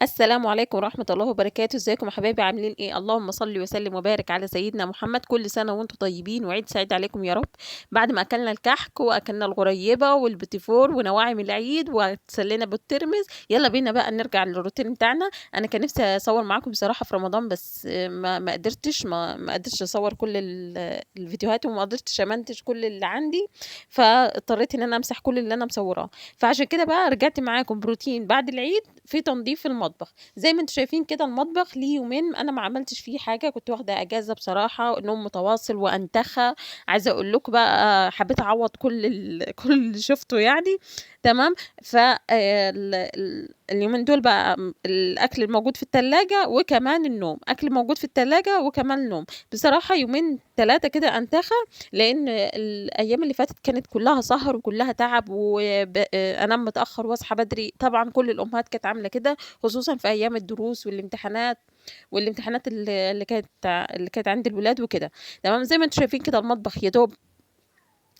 السلام عليكم ورحمة الله وبركاته، ازيكم يا حبايبي عاملين إيه؟ اللهم صل وسلم وبارك على سيدنا محمد، كل سنة وأنتم طيبين وعيد سعيد عليكم يا رب. بعد ما أكلنا الكحك وأكلنا الغريبة والبيتي-فور ونواعم العيد واتسلينا بالترمس، يلا بينا بقى نرجع للروتين بتاعنا. أنا كان نفسي أصور معاكم بصراحة في رمضان بس ما قدرتش ما قدرتش أصور كل الفيديوهات وما قدرتش أمنتج كل اللي عندي، فاضطريت إن أنا أمسح كل اللي أنا مصوراه، فعشان كده بقى رجعت معاكم بروتين بعد العيد في تنضيف المطبخ. زي ما انتم شايفين كده المطبخ ليه يومين انا ما عملتش فيه حاجه، كنت واخده اجازه بصراحه، نوم متواصل وانتخى. عايزه اقول لكم بقى حبيت اعوض كل كل اللي شفته يعني. تمام. ف اليومين دول بقى الاكل الموجود في التلاجة وكمان النوم، اكل موجود في التلاجة وكمان نوم. بصراحه يومين ثلاثه كده انتخى، لان الايام اللي فاتت كانت كلها سهر وكلها تعب وانام متاخر واصحى بدري، طبعا كل الامهات كانت عامله كده، خصوصا في ايام الدروس والامتحانات اللي كانت عند الولاد وكده. تمام. زي ما انتم شايفين كده المطبخ يا دوب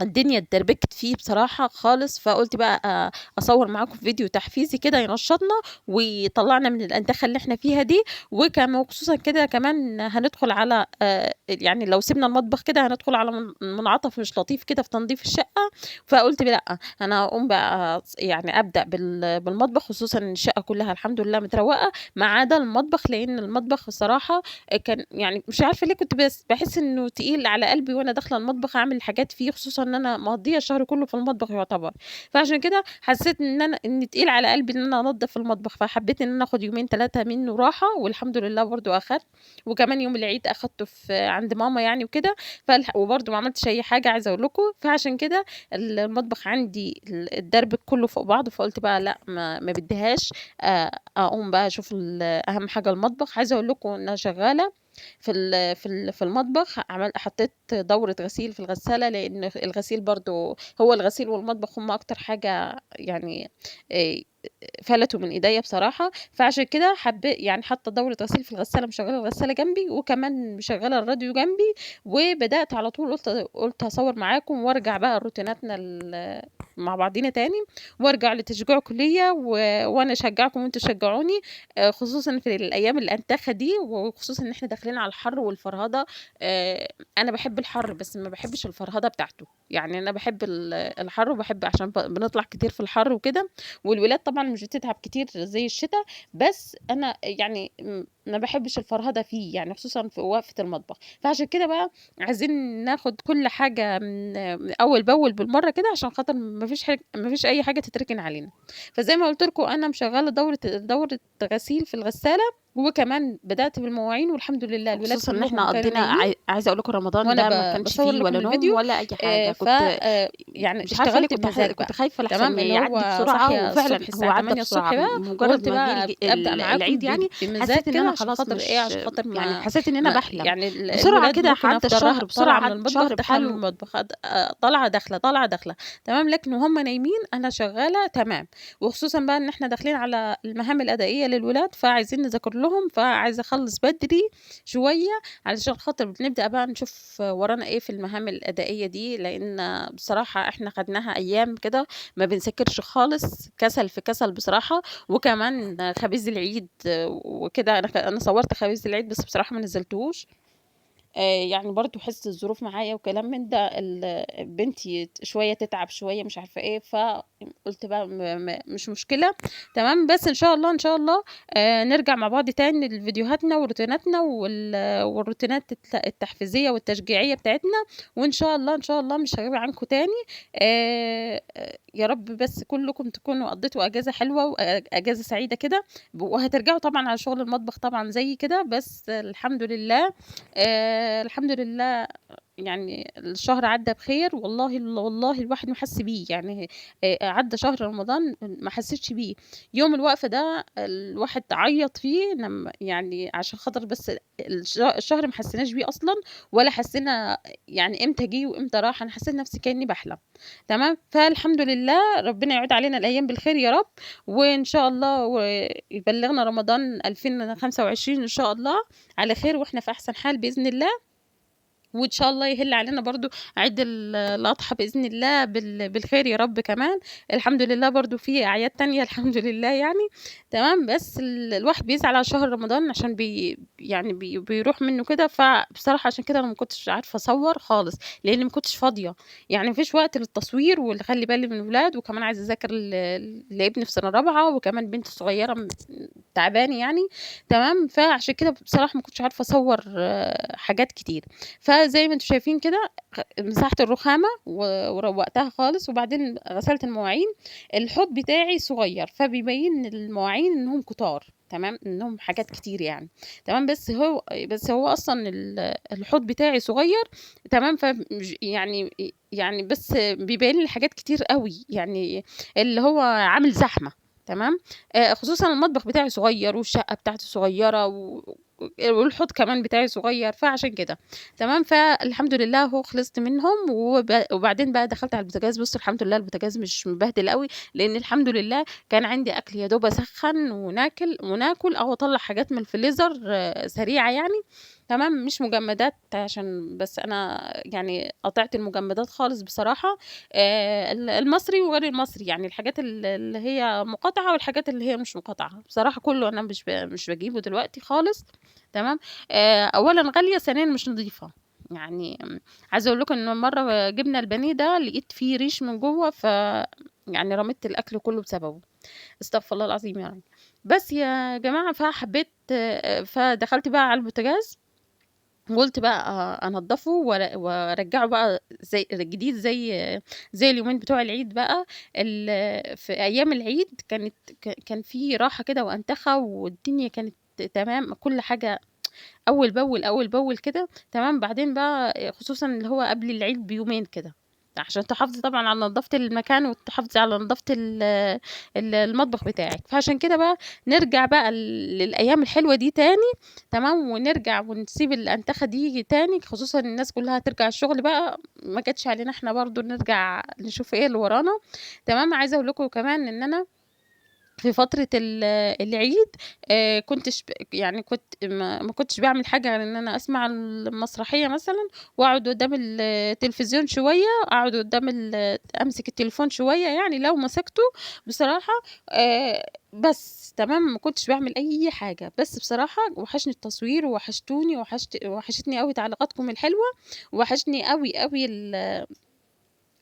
الدنيا اتدربكت فيه بصراحة خالص، فقلت بقى أصور معاكم فيديو تحفيزي كده ينشطنا ويطلعنا من الأنتخة اللي احنا فيها دي. وخصوصا كده كمان هندخل على يعني لو سيبنا المطبخ كده هندخل على منعطف مش لطيف كده في تنظيف الشقة. فقلت لأ، أنا أقوم بقى يعني أبدأ بالمطبخ، خصوصا إن الشقة كلها الحمد لله متروقة ما عدا المطبخ، لأن المطبخ الصراحة كان يعني مش عارفة ليه كنت بس بحس إنه تقيل على قلبي وأنا داخلة المطبخ أعمل حاجات فيه، خصوصا إن أنا مقضية الشهر كله في المطبخ يعتبر. فعشان كده حسيت إن تقيل على قلبي إن أنا أنضف المطبخ، فحبيت إن أنا آخد يومين 3 منه راحة، والحمد لله برضه أخدت. وكمان يوم العيد أخدته عند ماما يعني وكده. وبرضه ما عملتش أي حاجة عايزة أقول لكم، فعشان كده المطبخ عندي الدرب كله فوق بعضه، فقلت بقى لأ ما بديهاش أقوم بقى أشوف أهم حاجة المطبخ. عايزة أقول لكم إن أنا شغالة في المطبخ، حطيت دورة غسيل في الغسالة، لأن الغسيل برضه هو الغسيل والمطبخ هم أكتر حاجة يعني آآ فلتوا من إيديّا بصراحة. فعشان كده يعني حاطة دورة غسيل في الغسالة، مشغّلة الغسالة جنبي وكمان مشغّلة الراديو جنبي، وبدأت على طول قُلت هاصوّر معاكم وارجع بقى لروتيناتنا مع بعضينا تاني، وارجع لتشجيعكم ليّا وأنا أشجّعكم وأنتم تشجعوني، خصوصًا في الأيام الأنتخة دي، وخصوصًا إن إحنا داخلين على الحر والفرهدة. أنا باحب الحر بس ما باحبش الفرهدة بتاعته، يعني أنا باحب الحر وباحب عشان بنطلع كتير في الحر وكده، والولاد طبعًا مش بتتعب كتير زي الشتا، بس أنا يعني ما باحبش الفرهدة فيه، يعني خصوصًا في وقفة المطبخ. فعشان كده بقى عايزين ناخد كل حاجة من أول بأول بالمرّة كده، عشان خاطر ما فيش أي حاجة تتركن علينا. فزي ما قُلت لكم أنا مشغّلة دورة غسيل في الغسالة، وكمان بدأت بالمواعين والحمد لله الولاد وخصوصًا إن كلّهم إحنا كانوا قضّينا نايمين عايزة أقول لكم رمضان وأنا ده ما كانش باصوّر فيه لكم ولا نوم الفيديو. ولا أي حاجة، ف كنت يعني مش عارفة ليه اشتغلت بمزاج كنت بقى. خايفة لأحسن تمام. اللي يعدّي هو بسرعة، صاحية وفعلًا الصبح هو الساعة عدّى 8:00 بسرعة، بقى، مجرد وقُلت ما جه بقى أبدأ معاكم العيد يعني بمزاج حسيت إن كده، أنا عشان خلاص خاطر إيه، عشان مش خاطر يعني ما حسيت إن أنا ما باحلم، يعني بسرعة الولاد كده ممكن عدّى أفضل الشهر طالعة بسرعة، من عدّى المطبخ، شهر داخلة من بحاله. المطبخ، طالعة داخلة، طالعة داخلة. تمام. لكن وهُم نايمين أنا شغّالة تمام. وخصوصًا بقى إن إحنا داخلين على المهام الأدائية للولاد، فعايزين نذاكر لهم، فعايزة أخلّص بدري شوية علشان خاطر بنبدأ بقى نشوف ورانا إيه في المهام الأدائية دي، لإن بصراحة إحنا خدناها أيام كده ما بنذاكرش خالص، كسل في كسل بصراحة. وكمان خبيز العيد وكده، أنا صوّرت خبيز العيد بس بصراحة ما نزّلتهوش. يعني برضه حِسْت الظروف معايا وكلام من ده، بنتي شوية تتعب، شوية مش عارفة إيه، فقُلت بقى مش مشكلة. تمام. بس إن شاء الله، إن شاء الله نرجع مع بعض تاني لفيديوهاتنا وروتيناتنا والروتينات التحفيزية والتشجيعية بتاعتنا، وإن شاء الله، إن شاء الله مش هاغيب عنكم تاني. يا رب بس كلّكم تكونوا قضّيتوا أجازة حلوة أجازة سعيدة كده، وهترجعوا طبعًا على شغل المطبخ طبعًا زيي كده، بس الحمد لله. الحمد لله يعني الشهر عدّى بخير، والله الواحد ما حَس بيه، يعني عدّى شهر رمضان ما حسّيتش بيه. يوم الوقفة ده الواحد عيّط فيه يعني عشان خاطر بس الشهر ما حسّيناش بيه أصلًا، ولا حسّينا يعني إمتى جِه وإمتى راح، أنا حسّيت نَفْسي كإنّي باحلم. تمام. فالحمد لله ربنا يعود علينا الأيام بالخير يا رب، وإن شاء الله ويبلّغنا رمضان 2025 إن شاء الله على خير وإحنا في أحسن حال بإذن الله. وإن شاء الله يهِل علينا برضه عيد الأضحى بإذن الله بالخير يا رب كمان. الحمد لله برضه في أعياد تانية الحمد لله يعني، تمام. بس الواحد بيسعى على شهر رمضان عشان يعني بيروح منّه كده، فبصراحة عشان كده أنا ما كنتش عارفة أصوّر خالص، لإني ما كنتش فاضية، يعني ما فيش وقت للتصوير أخلّي بالي من الولاد، وكمان عايزة أذاكر لابني في سَنة رابعة، وكمان بنتي الصغيّرة تعباني يعني، تمام. فعشان كده بصراحة ما كنتش عارفة أصوّر حاجات كتير. فزي ما أنتم شايفين كده مسحت الرخامة وروّقتها خالص، وبعدين غسلت المواعين. الحوض بتاعي صغيّر، فبيبين المواعين إنهم كتار، تمام، إنهم حاجات كتير يعني، تمام. بس هو أصلًا الحوض بتاعي صغيّر، تمام. فمش يعني بس بيبين لي حاجات كتير أوي، يعني اللي هو عامل زحمة، تمام. خصوصًا المطبخ بتاعي صغيّر، والشقة بتاعتي صغيّرة، والحوض كمان بتاعي صغيّر، فعشان كده، تمام. فالحمد لله أهو خلصت منهم، وبعدين بقى دخلت على البوتاجاز. بُصّوا الحمد لله البوتاجاز مش مبهدل أوي، لإن الحمد لله كان عندي أكل يا دوب أسخّن وناكل أو أطلّع حاجات من الفريزر سريعة يعني، تمام. مش مجمدات عشان بس أنا يعني قاطعت المجمدات خالص بصراحة. المصري وغير المصري، يعني الحاجات اللي هي مقاطعة، والحاجات اللي هي مش مقاطعة، بصراحة كُلّه أنا مش باجيبه دلوقتي خالص، تمام. أولًا غالية، ثانيًا مش نضيفة، يعني عايزة أقول لكم إن مرّة جِبنا البانيه ده لقيت فيه ريش من جوّه، يعني رميت الأكل كلّه بسببه، استغفر الله العظيم يعني. بس يا جماعة فحبيت فدخلت بقى على البوتاجاز، وقُلت بقى أنضّفه وأرجّعه بقى زي جديد، زي اليومين بتوع العيد بقى. في أيام العيد كان في راحة كده وأنتخة، والدنيا كانت تمام، كل حاجة أول بأول، أول بأول كده، تمام. بعدين بقى خصوصًا اللي هو قبل العيد بيومين كده، عشان تحافظي طبعًا على نضافة المكان، وتحافظي على نضافة المطبخ بتاعِك. فعشان كده بقى نرجع بقى للأيام الحلوة دي تاني، تمام. ونرجع ونسيب الأنتخة دي تاني، خصوصًا الناس كلّها هترجع الشغل بقى، ما جاتش علينا إحنا برضه نرجع نشوف إيه اللي ورانا، تمام. عايزة أقول لكم كمان إن أنا في فترة العيد كنتش يعني ما كنتش باعمل حاجة غير إن أنا أسمع المسرحية مثلًا، وأقعد قدّام التلفزيون شوية، أقعد قدّام أمسك التليفون شوية يعني لو مسكته بصراحة. بس تمام، ما كنتش باعمل أي حاجة. بس بصراحة وحشني التصوير، ووحشتوني، وحشتني أوي تعليقاتكم الحلوة، ووحشني أوي، أوي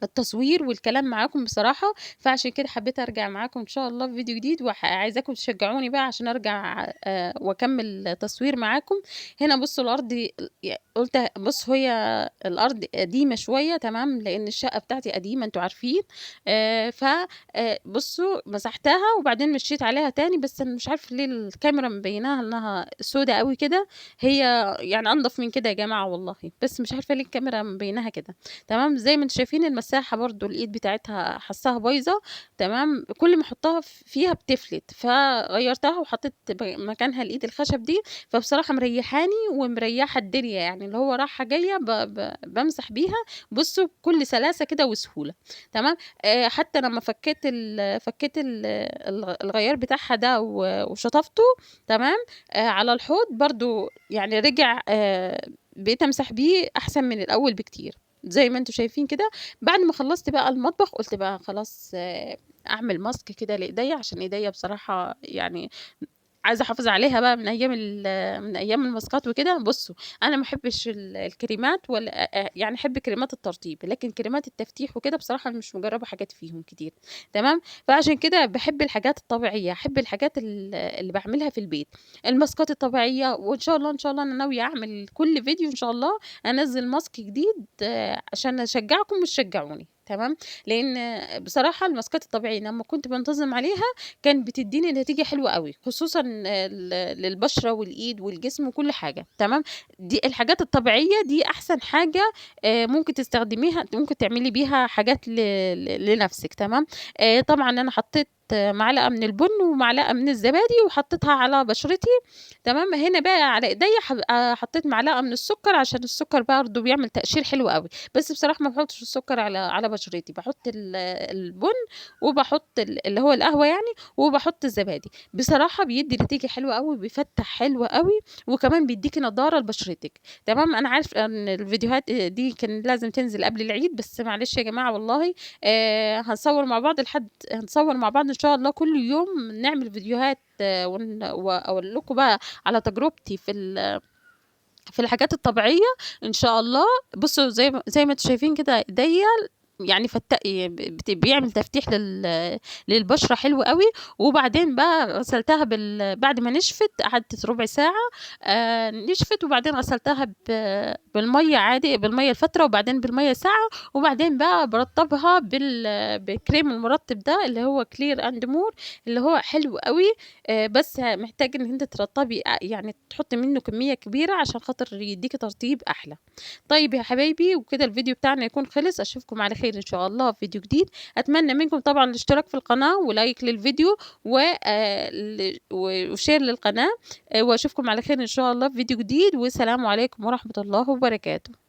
التصوير والكلام معاكم بصراحة. فعشان كده حبيت أرجع معاكم إن شاء الله في فيديو جديد، عايزاكم تشجعوني بقى عشان أرجع وأكمّل تصوير معاكم. هنا بُصّوا الأرض قُلت بُصّوا هي الأرض قديمة شوية، تمام، لإن الشقة بتاعتي قديمة أنتم عارفين. ف بُصّوا مسحتها وبعدين مشيت عليها تاني، بس أنا مش عارفة ليه الكاميرا مبيّناها إنها سودا أوي كده، هي يعني أنضف من كده يا جماعة والله، بس مش عارفة ليه الكاميرا مبيّناها كده، تمام. زي ما أنتم شايفين المساحة برضه الإيد بتاعتها حاسّاها بايظة، تمام. كل ما أحطها فيها بتفلت، فغيّرتها وحطيت مكانها الإيد الخشب دي، فبصراحة مريّحاني ومريّحة الدنيا، يعني اللي هو رايحة جاية بامسح بيها بُصّوا بكل سلاسة كده وسهولة، تمام. حتى لمّا فكّيت الغيّار بتاعها ده وشطفته، تمام، على الحوض برضه يعني رجع، بقيت أمسح بيه أحسن من الأول بكتير. زي ما أنتم شايفين كده. بعد ما خلّصت بقى المطبخ قُلت بقى خلاص أعمل ماسك كده لإيديّا، عشان إيديّا بصراحة يعني عايزة أحافظ عليها بقى من أيام الماسكات وكده. بُصّوا، أنا ما أحبّش الكريمات ولا يعني أحب كريمات الترطيب، لكن كريمات التفتيح وكده بصراحة مش مجرّبة حاجات فيهم كتير، تمام. فعشان كده باحب الحاجات الطبيعية، أحب الحاجات اللي باعملها في البيت، الماسكات الطبيعية. وإن شاء الله، إن شاء الله أنا ناوية أعمل كل فيديو إن شاء الله أنزّل ماسك جديد عشان أشجّعكم وتشجّعوني، تمام. لإن بصراحة الماسكات الطبيعية لمّا كنت بانتظم عليها كانت بتدّيني نتيجة حلوة أوي، خصوصًا للبشرة والإيد والجسم وكل حاجة، تمام. دي الحاجات الطبيعية دي أحسن حاجة ممكن تستخدميها، ممكن تعملي بيها حاجات لنفسِك، تمام. طبعًا أنا حطيت معلقة من البن ومعلقة من الزبادي وحطيتها على بشرتي، تمام. هنا بقى على إيديّا حطيت معلقة من السكر عشان السكر برضه بيعمل تقشير حلو أوي، بس بصراحة ما باحطش السكر على بشرتي، باحط البن وباحط اللي هو القهوة يعني، وباحط الزبادي. بصراحة بيدّي نتيجة حلوة أوي، بيفتّح حلو أوي، وكمان بيدّيكِ نضارة لبشرتِك، تمام. أنا عارفة إن الفيديوهات دي كان لازم تنزل قبل العيد، بس معلش يا جماعة والله هنصوّر مع بعض إن شاء الله كل يوم نعمل فيديوهات وأقول لكم بقى على تجربتي في الحاجات الطبيعية إن شاء الله. بُصّوا زي ما أنتم شايفين كده إيديّا يعني بيعمل تفتيح للبشرة حلو أوي. وبعدين بقى غسلتها بعد ما نشفت قعدت ربع ساعة نشفت، وبعدين غسلتها بالمَيّة عادي، بالمَيّة الفترة، وبعدين بالمَيّة ساقعة، وبعدين بقى بارطّبها بالكريم المرطب ده اللي هو Clear and More اللي هو حلو أوي. بس محتاج إن أنتِ ترطّبي يعني تحطّي منه كمية كبيرة عشان خاطر يدّيكِ ترطيب أحلى. طيب يا حبايبي، وكده الفيديو بتاعنا يكون خلص، أشوفكم على خير إن شاء الله في فيديو جديد. أتمنى منكم طبعًا الاشتراك في القناة ولايك للفيديو و وشير للقناة. وأشوفكم على خير إن شاء الله في فيديو جديد، والسلام عليكم ورحمة الله وبركاته.